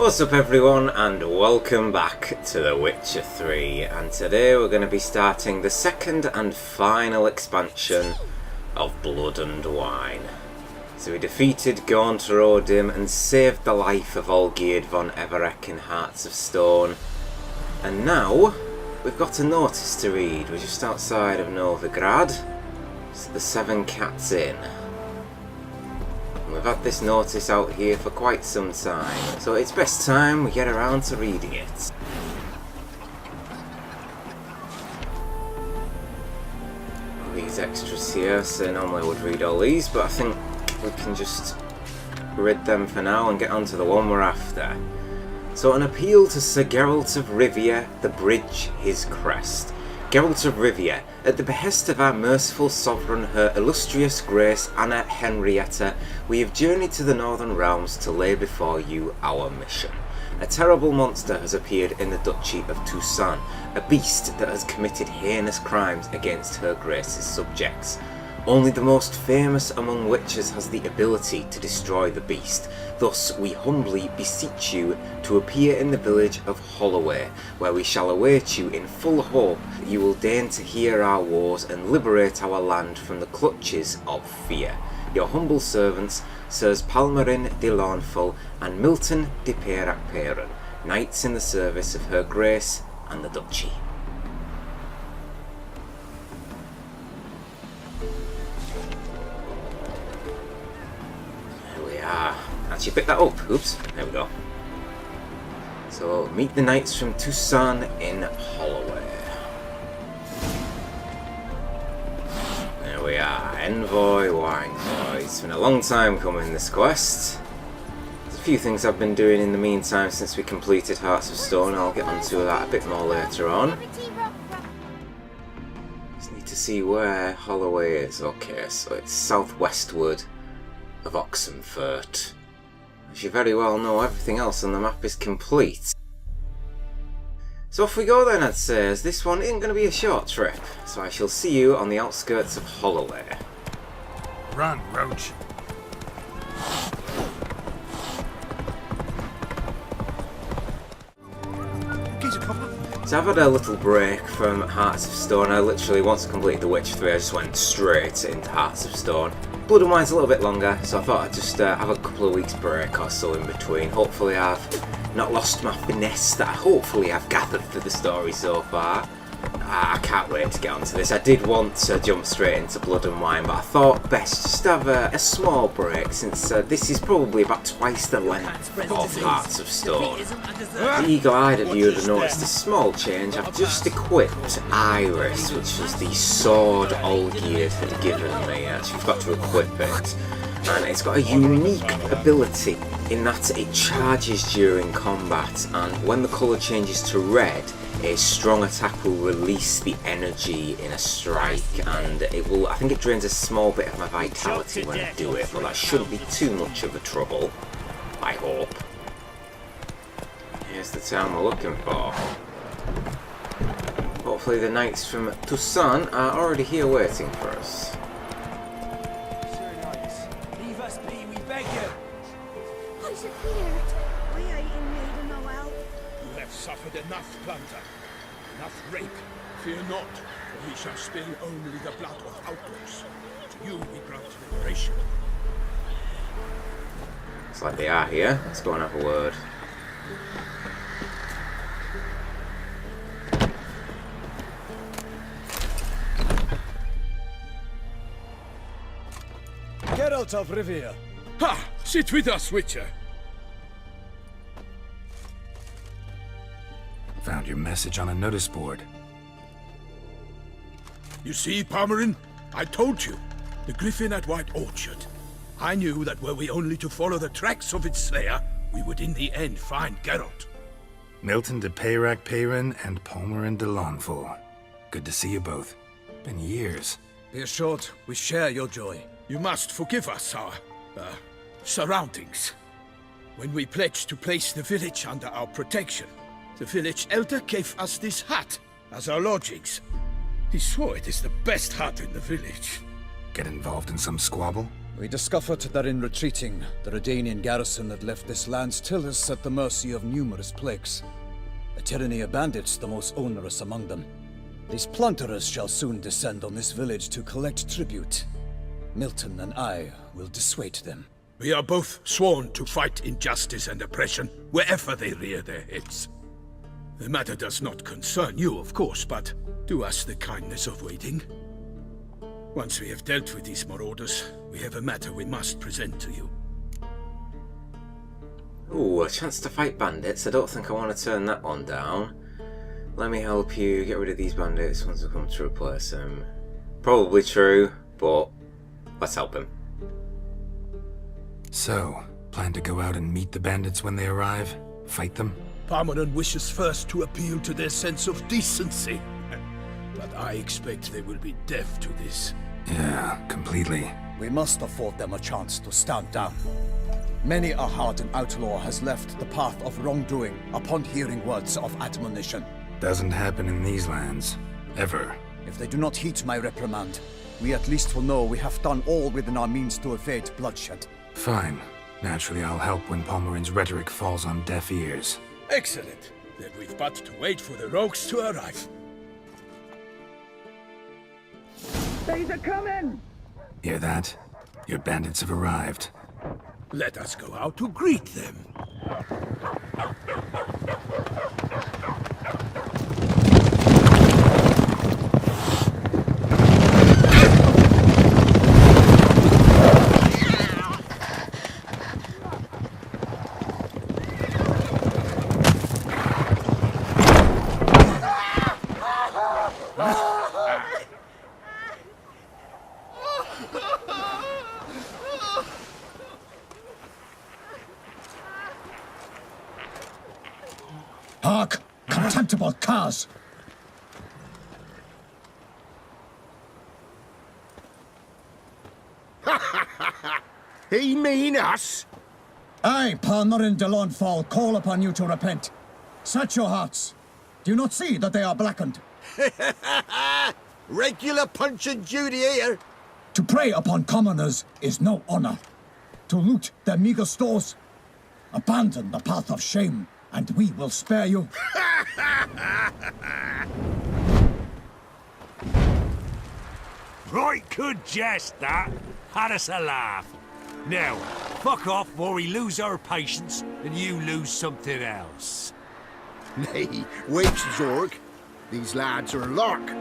What's up everyone, and welcome back to The Witcher 3, and today we're going to be starting the second and final expansion of Blood and Wine. So we defeated Gaunt Rodim and saved the life of Olgierd von Everec in Hearts of Stone. And now, we've got a notice to read. We're just outside of Novigrad. It's the Seven Cats Inn. We've had this notice out here for quite some time, so it's best time we get around to reading it. All these extras here, so normally I would read all these, but I think we can just read them for now and get on to the one we're after. So, an appeal to Sir Geralt of Rivia, the bridge his crest. Geralt of Rivia, at the behest of our merciful sovereign, her illustrious grace Anna Henrietta, we have journeyed to the northern realms to lay before you our mission. A terrible monster has appeared in the duchy of Toussaint, a beast that has committed heinous crimes against her grace's subjects. Only the most famous among witches has the ability to destroy the beast. Thus we humbly beseech you to appear in the village of Holloway, where we shall await you in full hope that you will deign to hear our woes and liberate our land from the clutches of fear. Your humble servants, Sirs Palmerin de Lawnful and Milton de Peyrac-Peyran, knights in the service of her grace and the duchy. Actually pick that up. Oops, there we go. So, meet the knights from Toussaint in Holloway. There we are. Envoy, wine boy. It's been a long time coming, this quest. There's a few things I've been doing in the meantime since we completed Hearts of Stone. I'll get onto that a bit more later on. Just need to see where Holloway is. Okay, so it's southwestward of Oxenfurt. As you very well know, everything else on the map is complete. So off we go then, I'd say, as this one isn't going to be a short trip. So I shall see you on the outskirts of Holloway. Run, Roach. So I've had a little break from Hearts of Stone. I literally, once I completed The Witcher 3, I just went straight into Hearts of Stone. Blood and Wine's a little bit longer, so I thought I'd just have a couple of weeks break or so in between. Hopefully I've not lost my finesse that hopefully I've gathered through the story so far. I can't wait to get onto this. I did want to jump straight into Blood and Wine, but I thought best just have a small break, since this is probably about twice the length of Hearts of Stone. The eagle-eyed of you would have noticed a small change. I've just equipped Iris, which was the sword Olgierd had given me. Actually, I've got to equip it. And it's got a unique ability in that it charges during combat, and when the colour changes to red, a strong attack will release the energy in a strike, and it will, I think it drains a small bit of my vitality when I do it, but that shouldn't be too much of a trouble, I hope. Here's the town we're looking for. Hopefully the knights from Toussaint are already here waiting for us. Sir Knights, leave us be, we beg you. I should fear it. We ain't in need of no help. You have suffered enough, Plunter. Enough rape. Fear not, for we shall spill only the blood of outlaws. To you we grant liberation. Looks like they are here. Let's go and have a word. Geralt of Rivia. Ha! Sit with us, Witcher. Found your message on a notice board. You see, Palmerin? I told you. The griffin at White Orchard. I knew that were we only to follow the tracks of its slayer, we would in the end find Geralt. Milton de Peyrac-Peyran and Palmerin de Lawnful. Good to see you both. Been years. Be assured, we share your joy. You must forgive us our, surroundings. When we pledged to place the village under our protection, the village elder gave us this hut as our lodgings. He swore it is the best hut in the village. Get involved in some squabble? We discovered that in retreating, the Redanian garrison that left this land still is at the mercy of numerous plagues. A tyranny of bandits, the most onerous among them. These plunderers shall soon descend on this village to collect tribute. Milton and I will dissuade them. We are both sworn to fight injustice and oppression wherever they rear their heads. The matter does not concern you, of course, but do us the kindness of waiting. Once we have dealt with these marauders, we have a matter we must present to you. Ooh, a chance to fight bandits. I don't think I want to turn that one down. Let me help you get rid of these bandits once I come to replace them. Probably true, but let's help him. So, plan to go out and meet the bandits when they arrive? Fight them? Parmeran wishes first to appeal to their sense of decency. But I expect they will be deaf to this. Yeah, completely. We must afford them a chance to stand down. Many a hardened outlaw has left the path of wrongdoing upon hearing words of admonition. Doesn't happen in these lands. Ever. If they do not heed my reprimand, we at least will know we have done all within our means to evade bloodshed. Fine. Naturally, I'll help when Palmerin's rhetoric falls on deaf ears. Excellent. Then we've but to wait for the rogues to arrive. They's a coming! Hear that? Your bandits have arrived. Let us go out to greet them. Hark! Contemptible curs! He mean us? I, Palmerin de Launfal, call upon you to repent. Set your hearts. Do you not see that they are blackened? Regular punch and duty here. To prey upon commoners is no honor. To loot their meager stores, abandon the path of shame, and we will spare you. Right good jest, that. Had us a laugh. Now, fuck off before we lose our patience and you lose something else. Nay, wait, Zorg. These lads are a lark.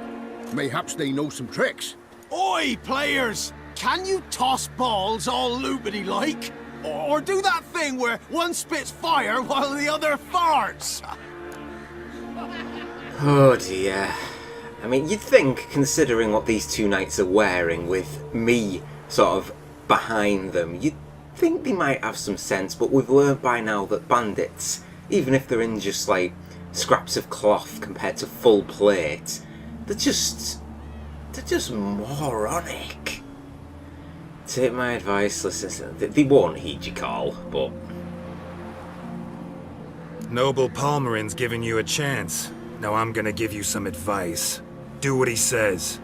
Mayhaps they know some tricks. Oi, players! Can you toss balls all loopity-like? Or do that thing where one spits fire while the other farts? Oh dear. I mean, you'd think, considering what these two knights are wearing, with me sort of behind them, you'd think they might have some sense, but we've learned by now that bandits, even if they're in just like scraps of cloth compared to full plate, they're just moronic. Take my advice, listen, they won't heed your call, but... Noble Palmerin's giving you a chance. Now I'm gonna give you some advice. Do what he says.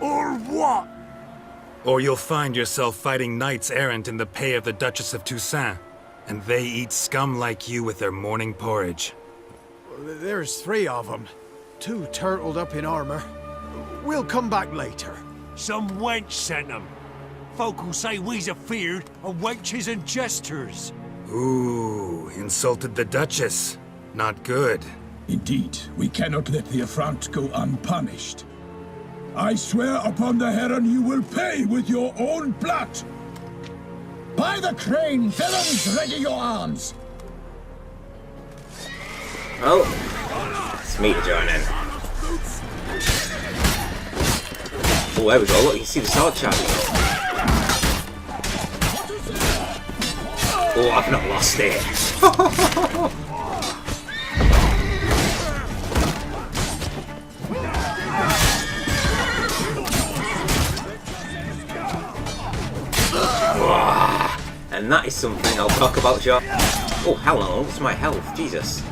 Or what? Or you'll find yourself fighting knights errant in the pay of the Duchess of Toussaint, and they eat scum like you with their morning porridge. There's 3 of them. 2 turtled up in armor. We'll come back later. Some wench sent them. Folk will say we's afeard of wenches and jesters. Ooh, insulted the Duchess. Not good. Indeed, we cannot let the affront go unpunished. I swear upon the Heron you will pay with your own blood! By the crane, villains, ready your arms! Oh, it's me to join in. Oh, there we go, look, you can see the sword charging up. Oh, I've not lost it. And that is something I'll talk about, Joe. Oh, hell no, what's my health? Jesus.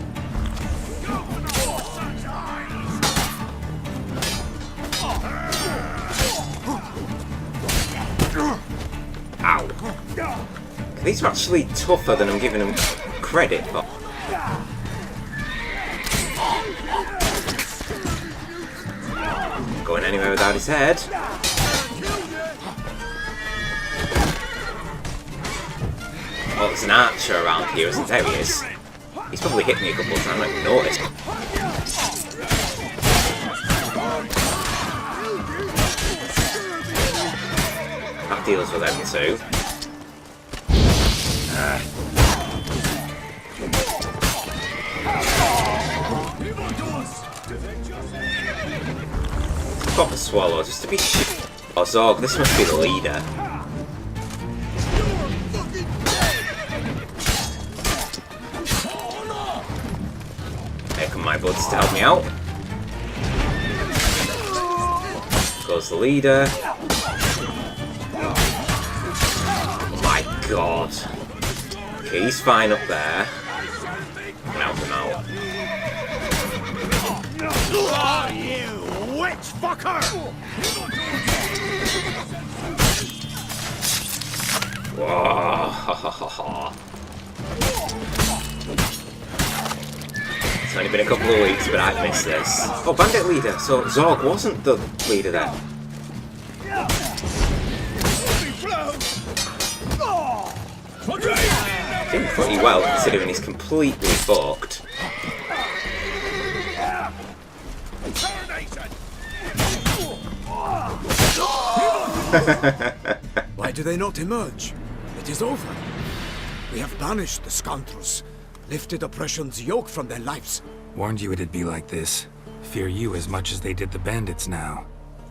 These are actually tougher than I'm giving them credit for. Going anywhere without his head. Oh, there's an archer around here, isn't there? He is. He's probably hit me a couple of times, I haven't noticed. That deals with them too. Got the swallow just to be shit. Oh, Zorg, this must be the leader. Here come my buds to help me out. Goes the leader. Oh my god. Okay, he's fine up there. I'm gonna help him out. Oh, you witch fucker! Whoa. It's only been a couple of weeks, but I've missed this. Oh, bandit leader. So Zorg wasn't the leader then. Doing pretty well considering he's completely fucked. Why do they not emerge? It is over. We have banished the scoundrels, lifted oppression's yoke from their lives. Warned you it'd be like this. Fear you as much as they did the bandits now.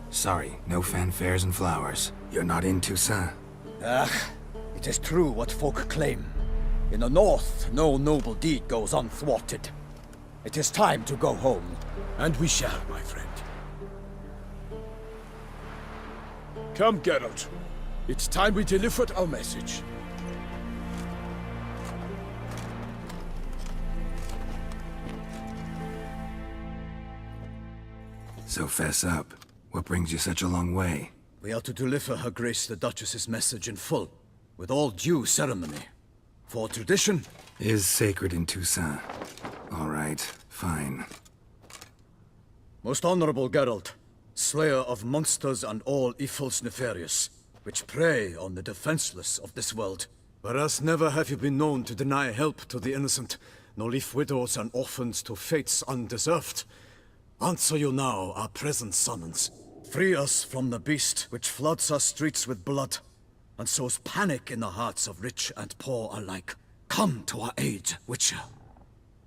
Sorry, no fanfares and flowers. You're not in Toussaint. It is true what folk claim. In the north, no noble deed goes unthwarted. It is time to go home. And we shall, my friend. Come, Geralt. It's time we delivered our message. So fess up. What brings you such a long way? We are to deliver Her Grace the Duchess's message in full, with all due ceremony. For tradition is sacred in Toussaint. All right, fine. Most honorable Geralt, slayer of monsters and all evils nefarious, which prey on the defenseless of this world. Whereas never have you been known to deny help to the innocent, nor leave widows and orphans to fates undeserved. Answer you now our present summons. Free us from the beast which floods our streets with blood, and sows panic in the hearts of rich and poor alike. Come to our aid, Witcher.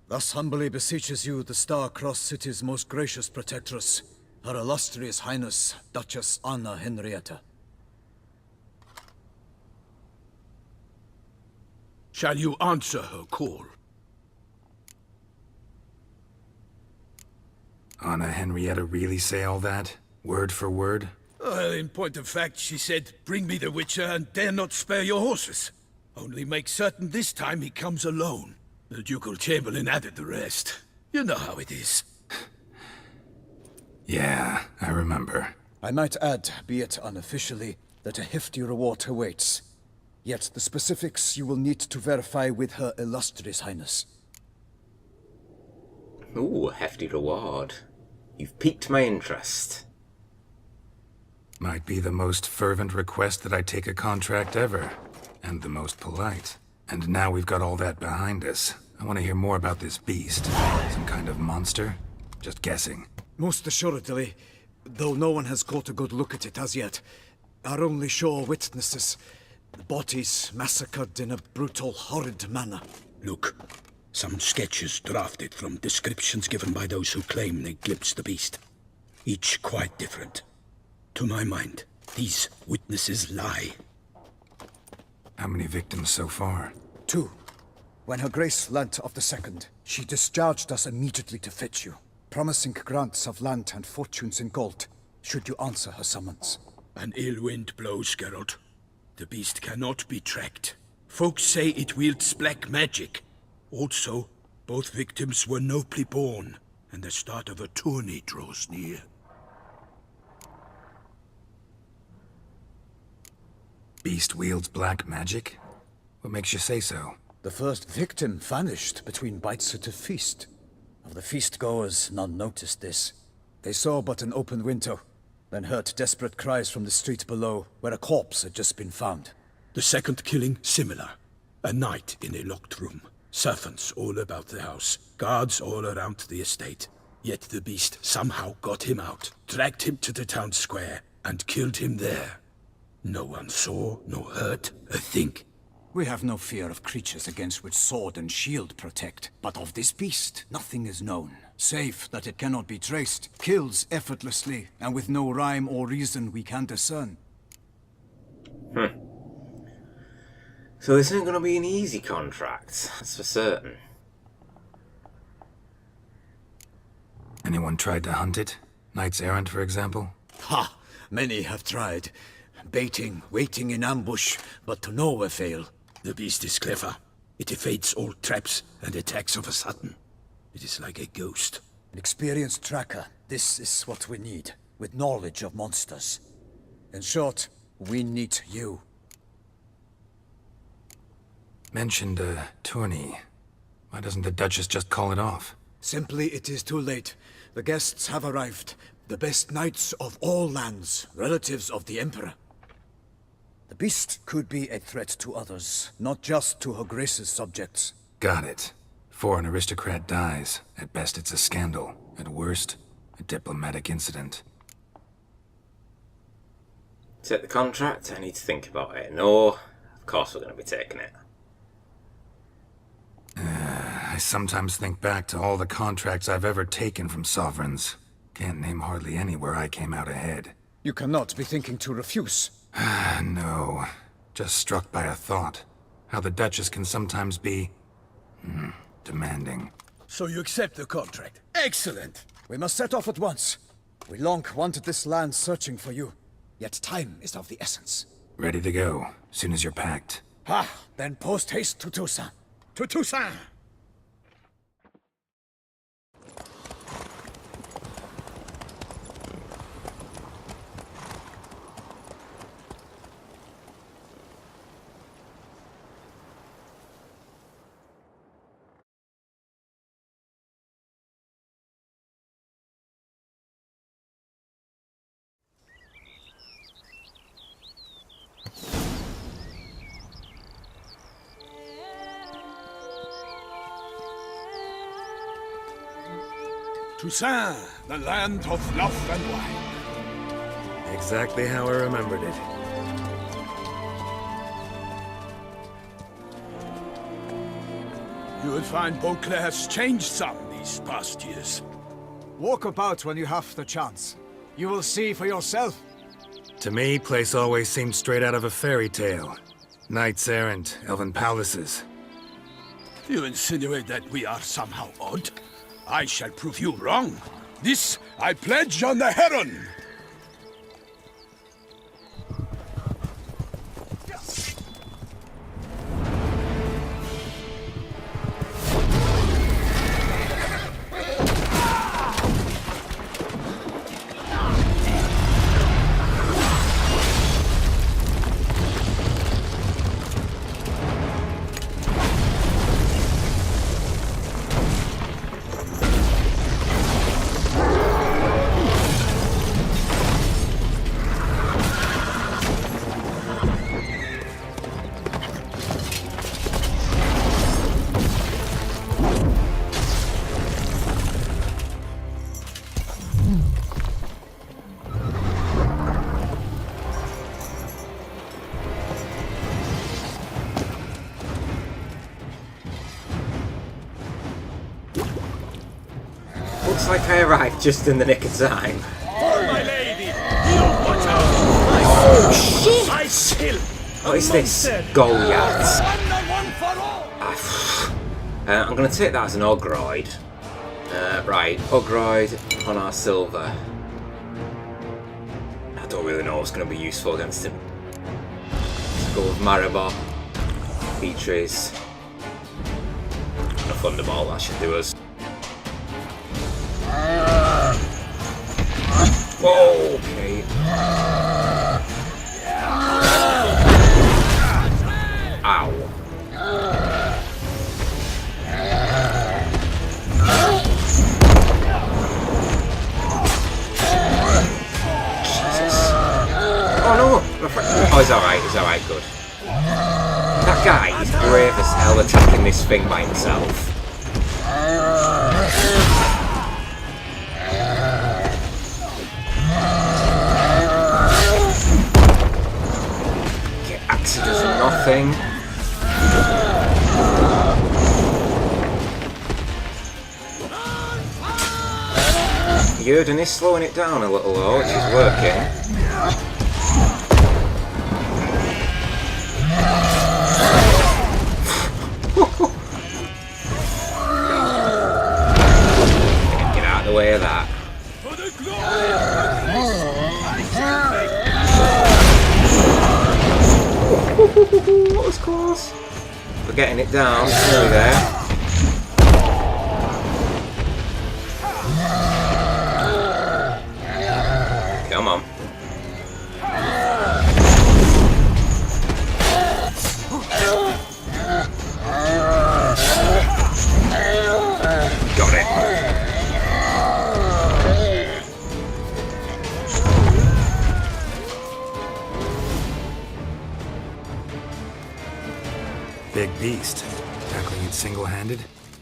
Thus humbly beseeches you the Star-Crossed City's most gracious protectress, Her Illustrious Highness, Duchess Anna Henrietta. Shall you answer her call? Anna Henrietta really say all that? Word for word? In point of fact, she said, bring me the Witcher and dare not spare your horses. Only make certain this time he comes alone. The Ducal Chamberlain added the rest. You know how it is. Yeah, I remember. I might add, be it unofficially, that a hefty reward awaits. Yet the specifics you will need to verify with Her Illustrious Highness. Ooh, a hefty reward. You've piqued my interest. Might be the most fervent request that I take a contract ever. And the most polite. And now we've got all that behind us. I want to hear more about this beast. Some kind of monster? Just guessing. Most assuredly, though no one has caught a good look at it as yet. Our only sure witnesses. Bodies massacred in a brutal, horrid manner. Look, some sketches drafted from descriptions given by those who claim they glimpsed the beast. Each quite different. To my mind, these witnesses lie. How many victims so far? 2. When Her Grace learnt of the second, she discharged us immediately to fetch you, promising grants of land and fortunes in gold, should you answer her summons. An ill wind blows, Geralt. The beast cannot be tracked. Folks say it wields black magic. Also, both victims were nobly born, and the start of a tourney draws near. Beast wields black magic? What makes you say so? The first victim vanished between bites at a feast. Of the feast-goers, none noticed this. They saw but an open window, then heard desperate cries from the street below, where a corpse had just been found. The second killing, similar. A night in a locked room. Servants all about the house. Guards all around the estate. Yet the beast somehow got him out, dragged him to the town square, and killed him there. No one saw, nor heard a thing. We have no fear of creatures against which sword and shield protect. But of this beast, nothing is known, save that it cannot be traced, kills effortlessly, and with no rhyme or reason we can discern. So this isn't going to be an easy contract, that's for certain. Anyone tried to hunt it? Knights errant, for example? Ha! Many have tried. Baiting, waiting in ambush, but to no avail. The beast is clever. It evades all traps and attacks of a sudden. It is like a ghost. An experienced tracker. This is what we need, with knowledge of monsters. In short, we need you. Mentioned a tourney. Why doesn't the Duchess just call it off? Simply, it is too late. The guests have arrived. The best knights of all lands, relatives of the Emperor. The beast could be a threat to others, not just to Her Grace's subjects. Got it. Before an aristocrat dies, at best it's a scandal. At worst, a diplomatic incident. Take the contract, I need to think about it. No, of course we're going to be taking it. I sometimes think back to all the contracts I've ever taken from sovereigns. Can't name hardly any where I came out ahead. You cannot be thinking to refuse. No. Just struck by a thought. How the Duchess can sometimes be... demanding. So you accept the contract. Excellent! We must set off at once. We long wanted this land searching for you. Yet time is of the essence. Ready to go, soon as you're packed. Ha! Then post-haste to Toussaint. To Toussaint! Toussaint, the land of love and wine. Exactly how I remembered it. You will find Beauclair's changed some these past years. Walk about when you have the chance. You will see for yourself. To me, place always seemed straight out of a fairy tale. Knights errant, elven palaces. You insinuate that we are somehow odd? I shall prove you wrong. This I pledge on the Heron! Looks like I arrived just in the nick of time. Oh, my lady! You watch out! Oh shit! I still. What is this? Goliath. I'm going to take that as an Ogroid. Right, Ogroid on our silver. I don't really know what's going to be useful against him. Let's go with Maribor, Beatrice, and a Thunderbolt. That should do us. Whoa, okay. Ow. he's alright, good. That guy is brave as hell attacking this thing by himself. Okay, Axe does nothing. Jurden is slowing it down a little though, which is working. Get out of the way of that. That was close. We're getting it down, it's nearly there. Come on. Got it. Big beast. Tackling it single-handed?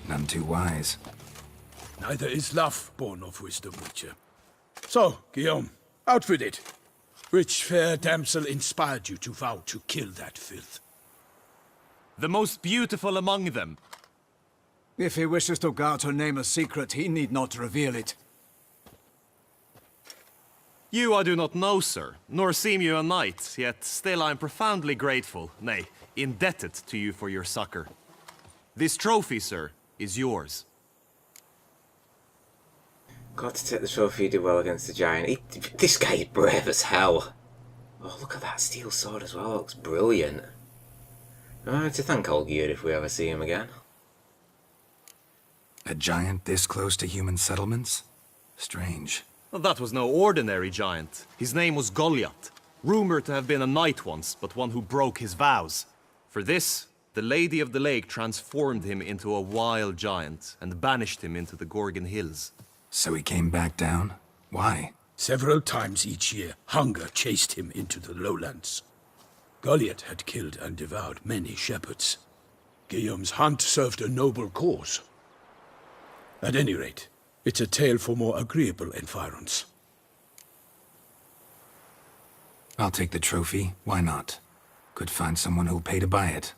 None too wise. Neither is love born of wisdom, Witcher. So, Guillaume, out with it. Which fair damsel inspired you to vow to kill that filth? The most beautiful among them. If he wishes to guard her name a secret, he need not reveal it. You I do not know, sir, nor seem you a knight, yet still I am profoundly grateful, nay, indebted to you for your succor. This trophy, sir, is yours. Got to take the trophy, you did well against the giant. This guy is brave as hell. Oh, look at that steel sword as well, it looks brilliant. I have to thank old Geared if we ever see him again. A giant this close to human settlements? Strange. Well, that was no ordinary giant. His name was Goliath, rumored to have been a knight once, but one who broke his vows. For this, the Lady of the Lake transformed him into a wild giant and banished him into the Gorgon Hills. So he came back down? Why? Several times each year, hunger chased him into the lowlands. Goliath had killed and devoured many shepherds. Guillaume's hunt served a noble cause. At any rate, it's a tale for more agreeable environs. I'll take the trophy. Why not? Could find someone who'll pay to buy it.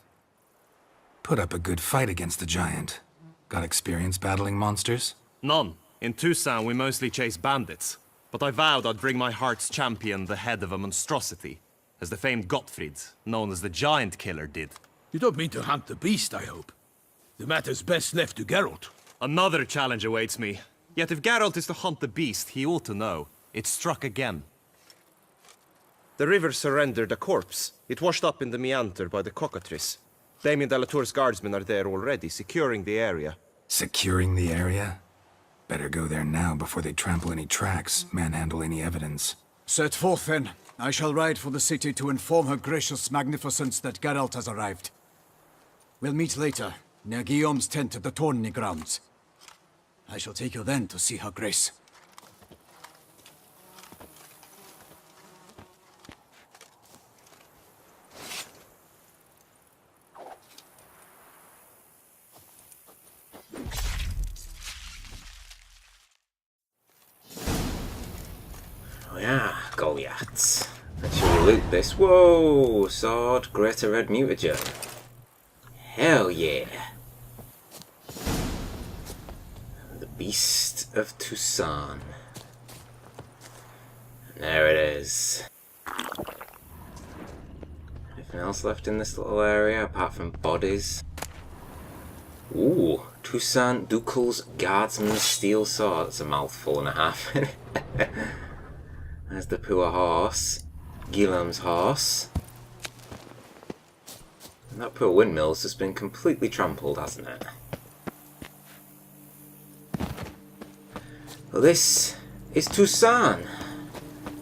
Put up a good fight against the giant. Got experience battling monsters? None. In Toussaint, we mostly chase bandits. But I vowed I'd bring my heart's champion the head of a monstrosity, as the famed Gottfried, known as the Giant Killer, did. You don't mean to hunt the beast, I hope. The matter's best left to Geralt. Another challenge awaits me. Yet if Geralt is to hunt the beast, he ought to know. It struck again. The river surrendered a corpse. It washed up in the meander by the cockatrice. Damien de la Tour's guardsmen are there already, securing the area. Securing the area? Better go there now before they trample any tracks, manhandle any evidence. Set forth, then. I shall ride for the city to inform her gracious magnificence that Geralt has arrived. We'll meet later, near Guillaume's tent at the Tourney grounds. I shall take you then to see her grace. Oh yeah, Goliaths. And shall we loot this? Whoa! Sword, greater red mutagen. Hell yeah! The Beast of Toussaint. There it is. Anything else left in this little area apart from bodies? Ooh, Toussaint Ducal's Guardsman's Steel Sword. That's a mouthful and a half. There's the poor horse. Guillaume's horse. And that poor windmill's just been completely trampled, hasn't it? Well, this is Toussaint.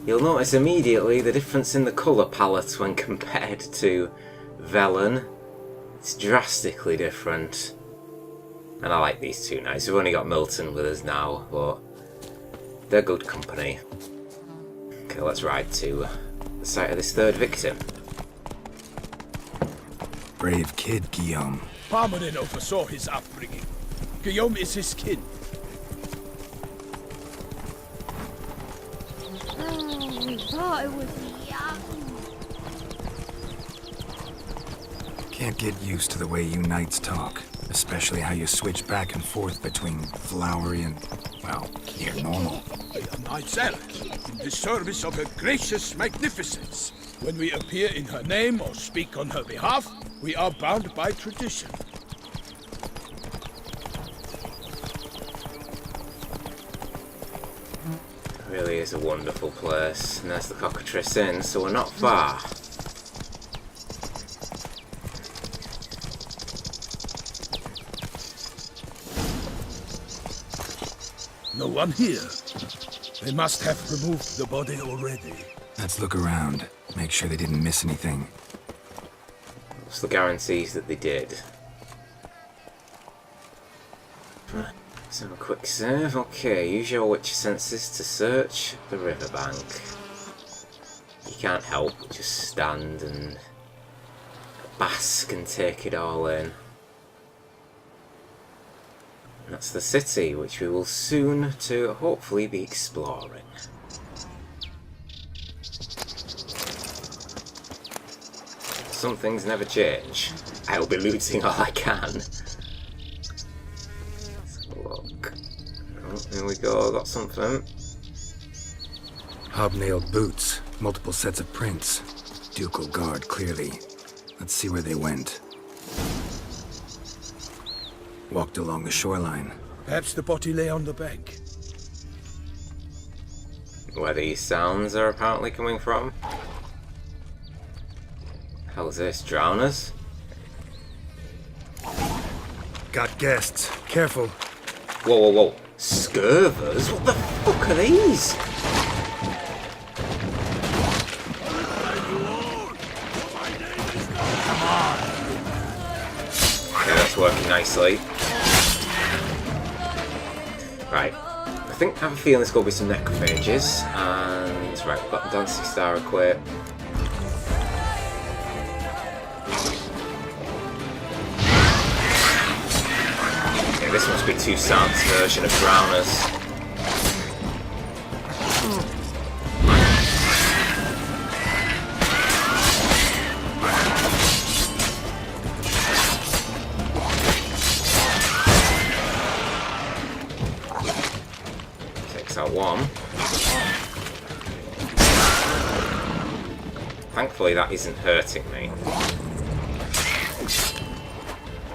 You'll notice immediately the difference in the colour palette when compared to Velen. It's drastically different. And I like these two knights. We've only got Milton with us now, but they're good company. Okay, let's ride to the site of this third victim. brave kid, Guillaume. Parmanin oversaw his upbringing. Guillaume is his kin. Oh, we thought it was young. Can't get used to the way you knights talk. Especially how you switch back and forth between flowery and, well, near normal. I am myself, in the service of her gracious magnificence. When we appear in her name or speak on her behalf, we are bound by tradition. It really is a wonderful place. And there's the cockatrice inn, so we're not far. No one here. They must have removed the body already. Let's look around. Make sure they didn't miss anything. What's the guarantees that they did? Right, let's have a quick save. Okay, use your witcher senses to search the riverbank. You can't help but just stand and bask and take it all in. That's the city, which we will soon to hopefully be exploring. Some things never change. I'll be looting all I can. Let's have a look. Oh, here we go, got something. Hobnailed boots, multiple sets of prints. Ducal guard, clearly. Let's see where they went. Walked along the shoreline. Perhaps the body lay on the bank. Where these sounds are apparently coming from. How's this? Drowners? Got guests. Careful. Whoa, whoa, whoa. Scurvers? What the fuck are these? Okay, that's working nicely. Right. I have a feeling there's going to be some necrophages. And, right, we've got the Dancing Star equipped. Okay, this must be Toussaint's version of Drowners. Takes out one. Thankfully that isn't hurting me.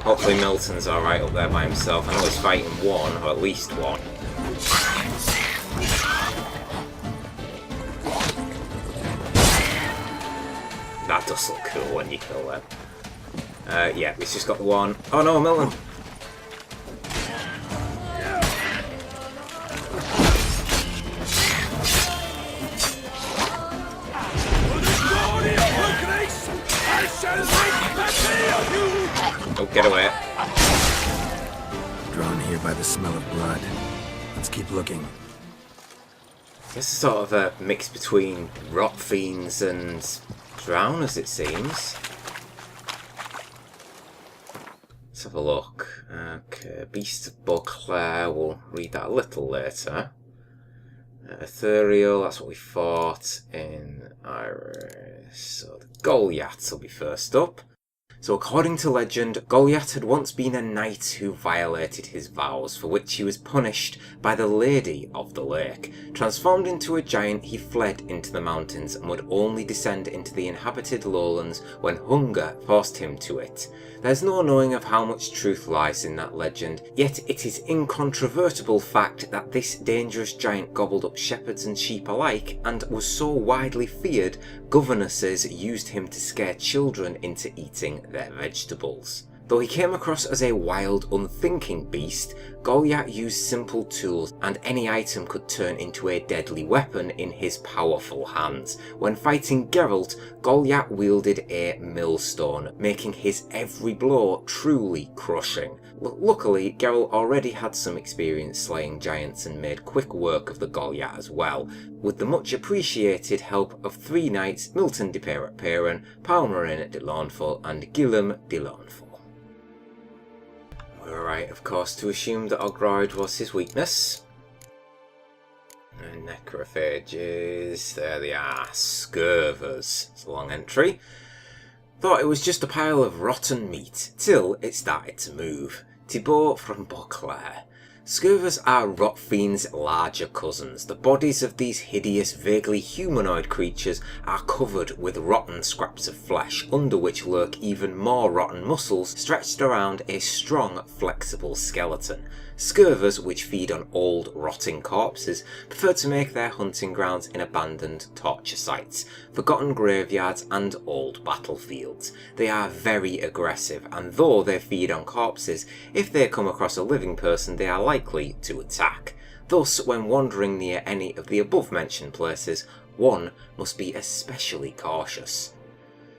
Hopefully Milton's alright up there by himself. I know he's fighting one, or at least one. That does look cool when you kill them. Yeah, he's just got the one. Oh no, Milton! Oh, get away. Drawn here by the smell of blood. Let's keep looking. This is sort of a mix between rot fiends and drowners, it seems. Let's have a look. Okay, Beast of Beauclair, we'll read that a little later. Ethereal, that's what we fought in Iris. So the Goliaths will be first up. So according to legend, Goliath had once been a knight who violated his vows, for which he was punished by the Lady of the Lake. Transformed into a giant, he fled into the mountains and would only descend into the inhabited lowlands when hunger forced him to it. There's no knowing of how much truth lies in that legend, yet it is incontrovertible fact that this dangerous giant gobbled up shepherds and sheep alike and was so widely feared, governesses used him to scare children into eating their vegetables. Though he came across as a wild, unthinking beast, Goliath used simple tools and any item could turn into a deadly weapon in his powerful hands. When fighting Geralt, Goliath wielded a millstone, making his every blow truly crushing. Luckily, Geralt already had some experience slaying giants and made quick work of the Goliath as well, with the much appreciated help of 3 knights, Milton de Perrin, Palmerin de Launfal and Guillaume de Launfal. We were right, of course, to assume that Ogroid was his weakness. And necrophages, there they are, scurvers, it's a long entry. Thought it was just a pile of rotten meat, till it started to move. Thibaut from Beauclair. Scurvers are rotfiend's larger cousins. The bodies of these hideous, vaguely humanoid creatures are covered with rotten scraps of flesh, under which lurk even more rotten muscles stretched around a strong, flexible skeleton. Scurvers, which feed on old, rotting corpses, prefer to make their hunting grounds in abandoned torture sites, forgotten graveyards and old battlefields. They are very aggressive, and though they feed on corpses, if they come across a living person they are likely to attack. Thus, when wandering near any of the above-mentioned places, one must be especially cautious.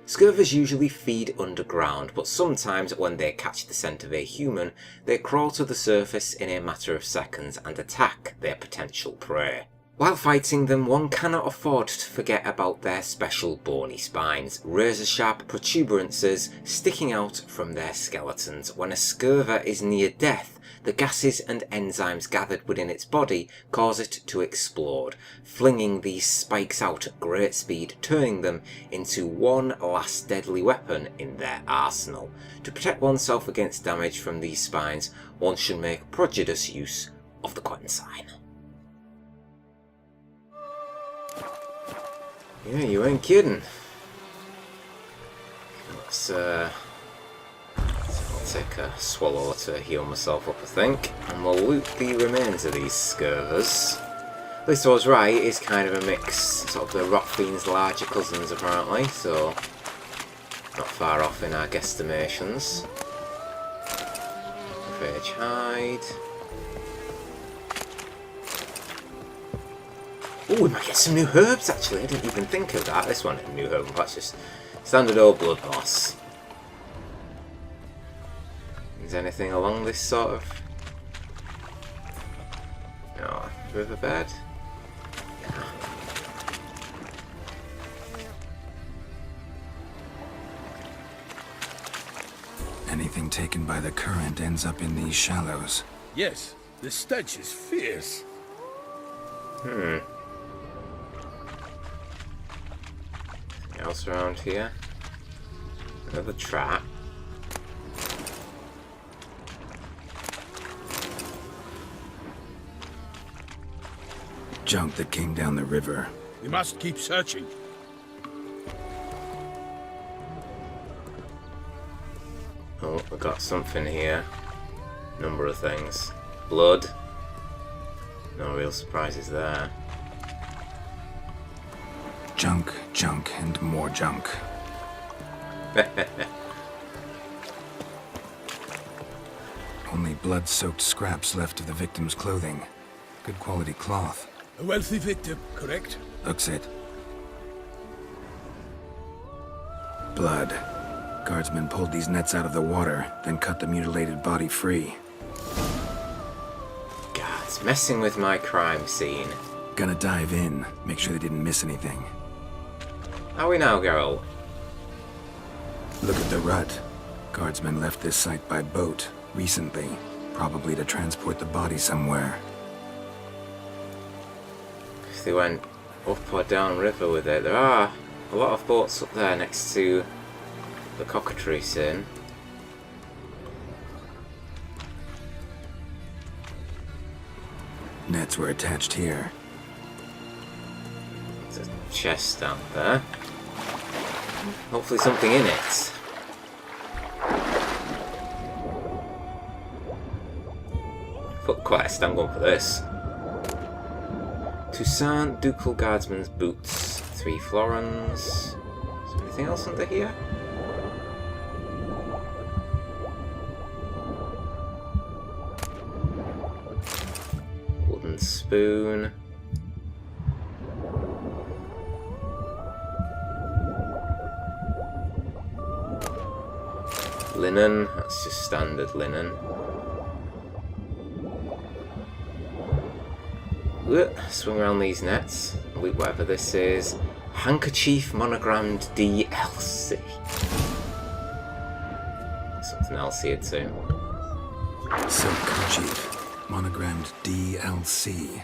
Scurvers usually feed underground, but sometimes when they catch the scent of a human, they crawl to the surface in a matter of seconds and attack their potential prey. While fighting them, one cannot afford to forget about their special bony spines, razor-sharp protuberances sticking out from their skeletons. When a scurver is near death, the gases and enzymes gathered within its body cause it to explode, flinging these spikes out at great speed, turning them into one last deadly weapon in their arsenal. To protect oneself against damage from these spines, one should make prodigious use of the Quensign. Yeah, you ain't kidding. Let's I'll take a swallow to heal myself up, I think, and we'll loot the remains of these scurvers. At least I was right, it is kind of a mix, sort of the Rotfiend's larger cousins apparently, so not far off in our guesstimations. Phage hide. Oh, we might get some new herbs actually, I didn't even think of that. This one is a new herb, that's just standard old blood moss. Is anything along this sort of... No, riverbed? No. Anything taken by the current ends up in these shallows. Yes, the stench is fierce. Anything else around here? Another trap. Junk that came down the river. We must keep searching. Oh, we got something here. Number of things. Blood. No real surprises there. Junk, junk, and more junk. Only blood-soaked scraps left of the victim's clothing. Good quality cloth. A wealthy victim, correct? Looks it. Blood. Guardsmen pulled these nets out of the water, then cut the mutilated body free. God, it's messing with my crime scene. Gonna dive in, make sure they didn't miss anything. How are we now, Geralt? Look at the rut. Guardsmen left this site by boat, recently. Probably to transport the body somewhere. If they went up or down river with it, there are a lot of boats up there next to the cockatrice inn. Nets were attached here. There's a chest down there. Hopefully something in it. Foot quest, I'm going for this. Toussaint Ducal Guardsman's boots. 3 florins. Is there anything else under here? Wooden spoon. Linen, that's just standard linen. Swing around these nets. Whatever this is. Handkerchief monogrammed DLC. Something else here too. Silk kerchief, monogrammed DLC.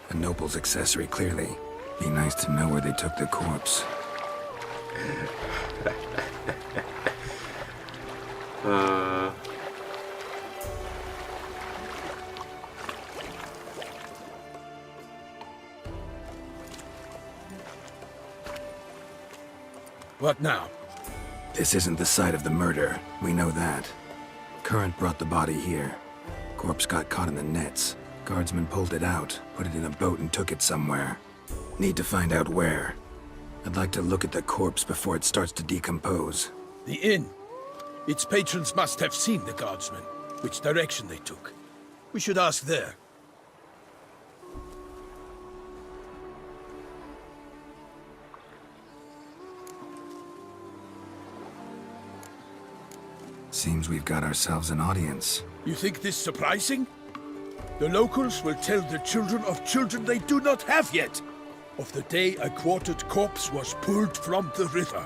A noble's accessory, clearly. Be nice to know where they took the corpse. What now? This isn't the site of the murder. We know that. Current brought the body here. Corpse got caught in the nets. Guardsmen pulled it out, put it in a boat and took it somewhere. Need to find out where. I'd like to look at the corpse before it starts to decompose. The inn. Its patrons must have seen the guardsmen, which direction they took. We should ask there. Seems we've got ourselves an audience. You think this surprising? The locals will tell the children of children they do not have yet, of the day a quartered corpse was pulled from the river.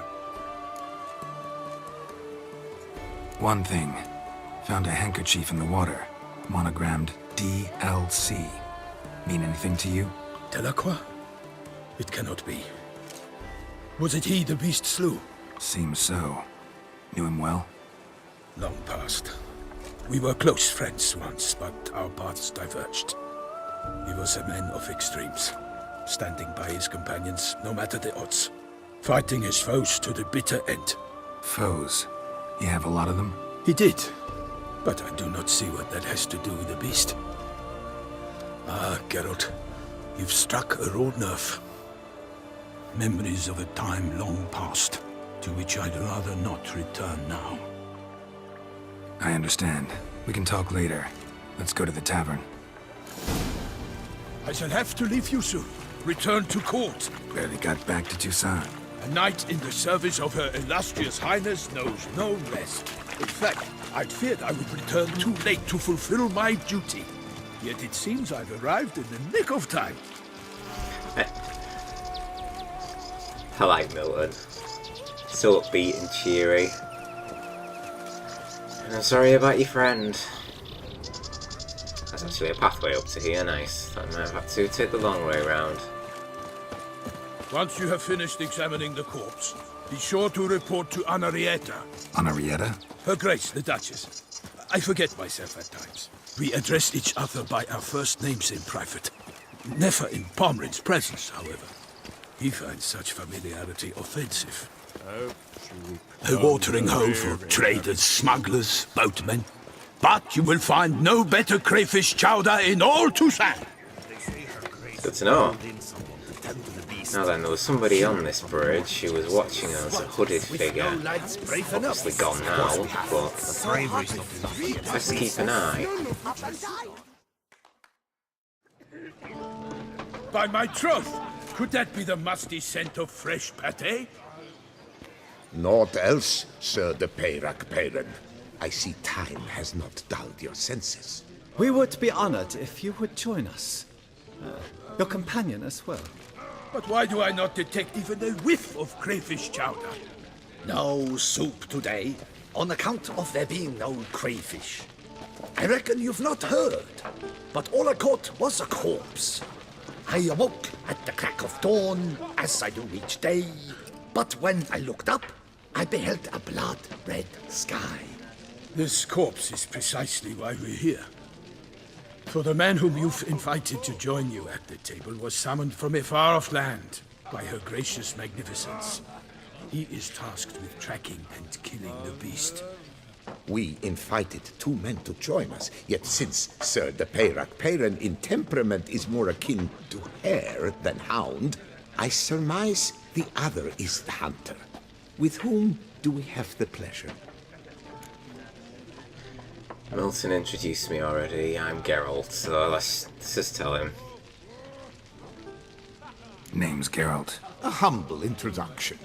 One thing. Found a handkerchief in the water. Monogrammed DLC. Mean anything to you? Delacroix? It cannot be. Was it he the beast slew? Seems so. Knew him well? Long past. We were close friends once, but our paths diverged. He was a man of extremes, standing by his companions no matter the odds, fighting his foes to the bitter end. Foes? You have a lot of them? He did, but I do not see what that has to do with the beast. Ah, Geralt, you've struck a raw nerve. Memories of a time long past, to which I'd rather not return now. I understand. We can talk later. Let's go to the tavern. I shall have to leave you soon. Return to court. Barely got back to Toussaint. A knight in the service of Her Illustrious Highness knows no rest. In fact, I'd feared I would return too late to fulfill my duty. Yet it seems I've arrived in the nick of time. I like Milton. So upbeat and cheery. And I'm sorry about your friend. There's actually a pathway up to here, nice. I might have to take the long way round. Once you have finished examining the corpse, be sure to report to Anarietta. Anarietta? Her Grace, the Duchess. I forget myself at times. We address each other by our first names in private. Never in Pomrin's presence, however. He finds such familiarity offensive. A watering hole for traders, smugglers, boatmen. But you will find no better crayfish chowder in all Toussaint. Good to know. Now then, there was somebody on this bridge who was watching us, a hooded figure. Obviously gone now, but let's keep an eye. By my troth, could that be the musty scent of fresh pâté? Naught else, Sir de Peyrac-Peyran. I see time has not dulled your senses. We would be honored if you would join us. Your companion as well. But why do I not detect even a whiff of crayfish chowder? No soup today, on account of there being no crayfish. I reckon you've not heard, but all I caught was a corpse. I awoke at the crack of dawn, as I do each day, but when I looked up, I beheld a blood-red sky. This corpse is precisely why we're here. For the man whom you've invited to join you at the table was summoned from a far-off land by her gracious magnificence. He is tasked with tracking and killing the beast. We invited two men to join us, yet since Sir de Peyrac-Peyran in temperament is more akin to hare than hound, I surmise the other is the hunter. With whom do we have the pleasure? Milton introduced me already. I'm Geralt, so let's just tell him. Name's Geralt. A humble introduction.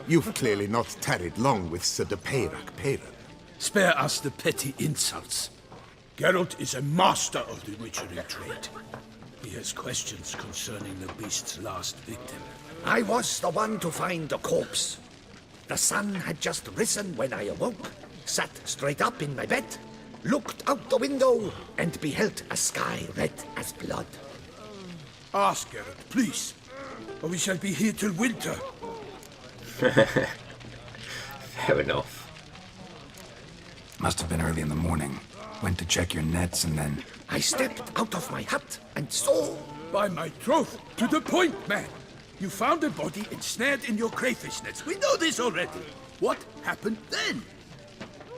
You've clearly not tarried long with Sir de Peyrac-Peyran. Spare us the petty insults. Geralt is a master of the witchery trade. He has questions concerning the beast's last victim. I was the one to find the corpse. The sun had just risen when I awoke, sat straight up in my bed, looked out the window, and beheld a sky red as blood. Ask Geralt, please, or we shall be here till winter. Fair enough. Must have been early in the morning. Went to check your nets and then... I stepped out of my hut and saw... By my troth, to the point, man. You found a body ensnared in your crayfish nets. We know this already. What happened then?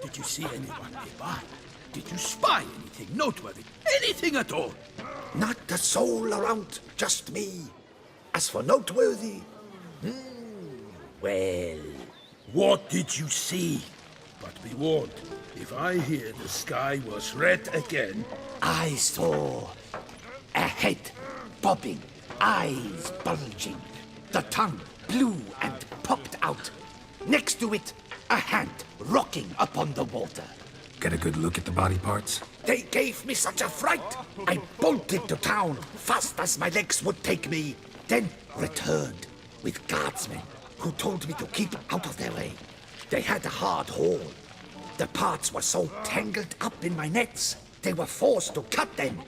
Did you see anyone nearby? Did you spy anything noteworthy? Anything at all? Not a soul around, just me. As for noteworthy... well... What did you see? But be warned, if I hear the sky was red again... I saw a head bobbing, eyes bulging, the tongue blue and popped out. Next to it, a hand rocking upon the water. Get a good look at the body parts? They gave me such a fright. I bolted to town fast as my legs would take me, then returned with guardsmen who told me to keep out of their way. They had a hard haul. The parts were so tangled up in my nets, they were forced to cut them.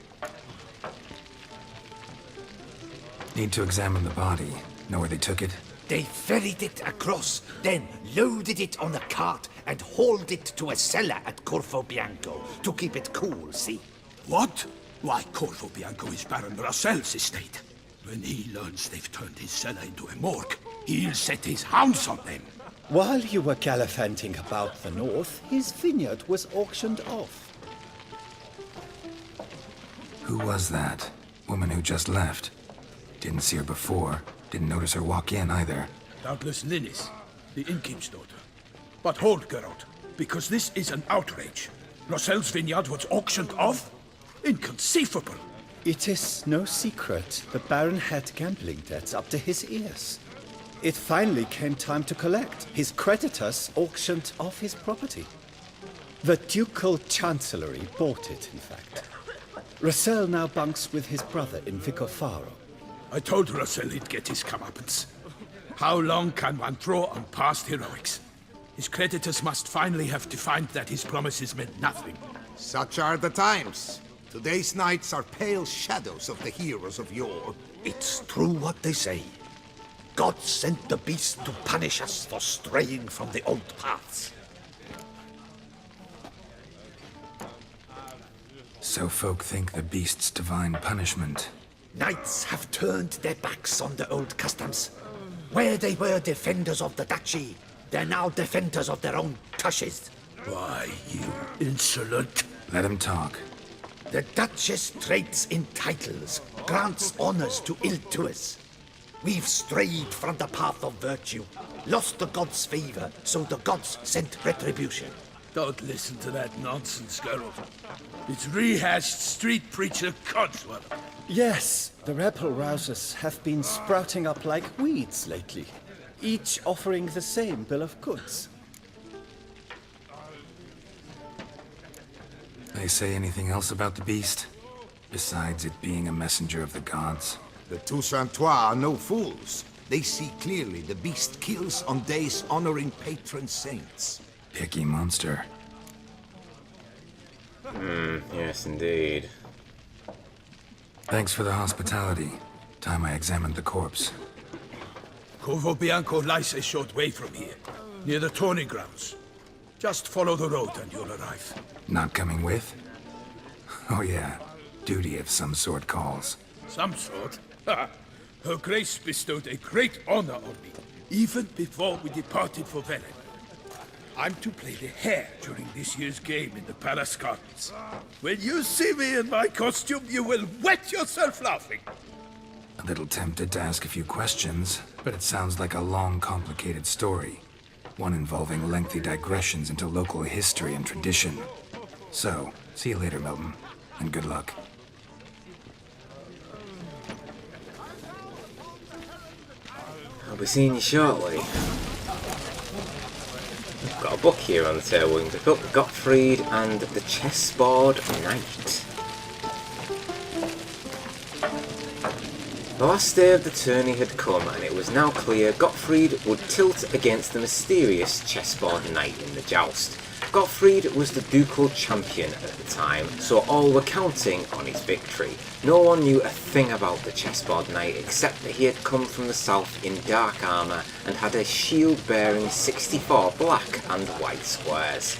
Need to examine the body. Know where they took it? They ferried it across, then loaded it on a cart and hauled it to a cellar at Corvo Bianco to keep it cool, see? What? Why, Corvo Bianco is Baron Rossel's estate. When he learns they've turned his cellar into a morgue, he'll set his hounds on them. While you were gallivanting about the north, his vineyard was auctioned off. Who was that? Woman who just left. Didn't see her before. Didn't notice her walk in either. Doubtless Linnis, the innkeep's daughter. But hold, Geralt, because this is an outrage. Rossel's vineyard was auctioned off? Inconceivable! It is no secret the Baron had gambling debts up to his ears. It finally came time to collect. His creditors auctioned off his property. The Ducal Chancellery bought it, in fact. Rossel now bunks with his brother in Vicofaro. I told Rossel he'd get his comeuppance. How long can one draw on past heroics? His creditors must finally have defined that his promises meant nothing. Such are the times. Today's knights are pale shadows of the heroes of yore. It's true what they say. God sent the beast to punish us for straying from the old paths. So folk think the beast's divine punishment. Knights have turned their backs on the old customs. Where they were defenders of the duchy, they're now defenders of their own tushes. Why, you insolent... Let him talk. The Duchess trades in titles, grants honors to ill-doers. We've strayed from the path of virtue, lost the gods' favor, so the gods sent retribution. Don't listen to that nonsense, Geralt. It's rehashed street preacher Codswell. Yes, the rebel-rousers have been sprouting up like weeds lately, each offering the same bill of goods. They say anything else about the beast? Besides it being a messenger of the gods? The Toussaintois are no fools. They see clearly the beast kills on days honoring patron saints. Picky monster. Yes, indeed. Thanks for the hospitality. Time I examined the corpse. Corvo Bianco lies a short way from here, near the tourney grounds. Just follow the road and you'll arrive. Not coming with? Oh yeah, duty of some sort calls. Some sort? Ha! Her Grace bestowed a great honor on me, even before we departed for Velen. I'm to play the hare during this year's game in the palace gardens. When you see me in my costume, you will wet yourself laughing. A little tempted to ask a few questions, but it sounds like a long, complicated story. One involving lengthy digressions into local history and tradition. So, see you later, Milton, and good luck. I'll be seeing you shortly. I've got a book here on the table. We can pick up Gottfried and the Chessboard Knight. The last day of the tourney had come, and it was now clear Gottfried would tilt against the mysterious chessboard knight in the joust. Gottfried was the ducal champion at the time, so all were counting on his victory. No one knew a thing about the chessboard knight except that he had come from the south in dark armour and had a shield bearing 64 black and white squares.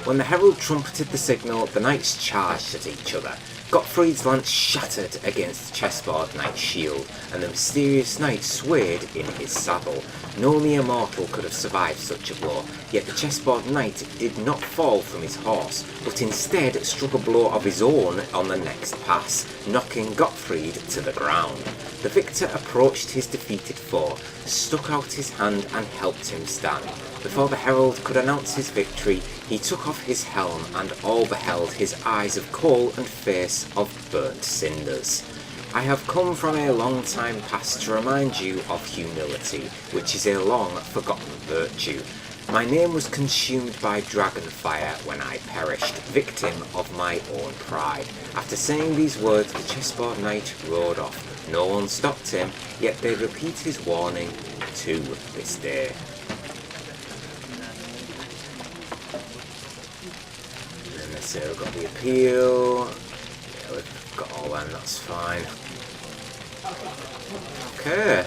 When the herald trumpeted the signal, the knights charged at each other. Gottfried's lance shattered against the chessboard knight's shield, and the mysterious knight swayed in his saddle. No mere mortal could have survived such a blow, yet the chessboard knight did not fall from his horse, but instead struck a blow of his own on the next pass, knocking Gottfried to the ground. The victor approached his defeated foe, stuck out his hand and helped him stand. Before the herald could announce his victory, he took off his helm, and all beheld his eyes of coal and face of burnt cinders. I have come from a long time past to remind you of humility, which is a long forgotten virtue. My name was consumed by dragon fire when I perished, victim of my own pride. After saying these words, the chessboard knight rode off. No one stopped him, yet they repeat his warning to this day. So we've got the appeal. Yeah, we've got all them, that's fine. Okay.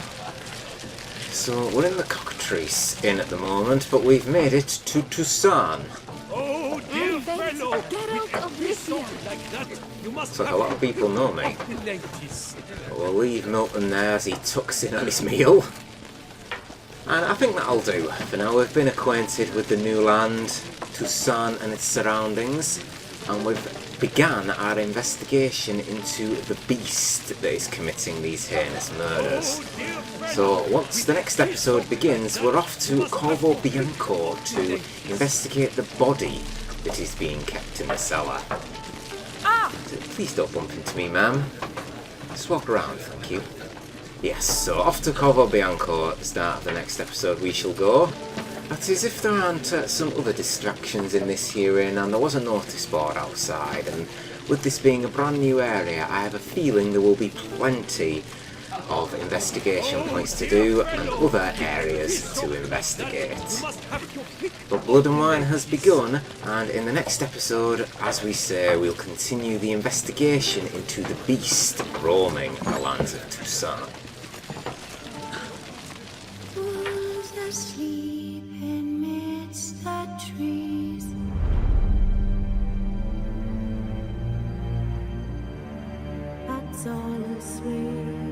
So we're in the cockatrice inn at the moment, but we've made it to Toussaint. Oh, dear fellow! Geralt of Rivia. Looks like a lot of people know me. But we'll leave Milton there as he tucks in on his meal. And I think that'll do for now. We've been acquainted with the new land, Toussaint and its surroundings, and we've began our investigation into the beast that is committing these heinous murders. So once the next episode begins, we're off to Corvo Bianco to investigate the body that is being kept in the cellar. Please don't bump into me, ma'am. Just walk around, thank you. Yes, so off to Corvo Bianco at the start of the next episode we shall go. That is, if there aren't some other distractions in this here inn, and there was a notice board outside, and with this being a brand new area, I have a feeling there will be plenty of investigation points to do and other areas to investigate. But Blood and Wine has begun, and in the next episode, as we say, we'll continue the investigation into the beast roaming the lands of Toussaint. Wolves asleep amidst the trees. Bats all asleep.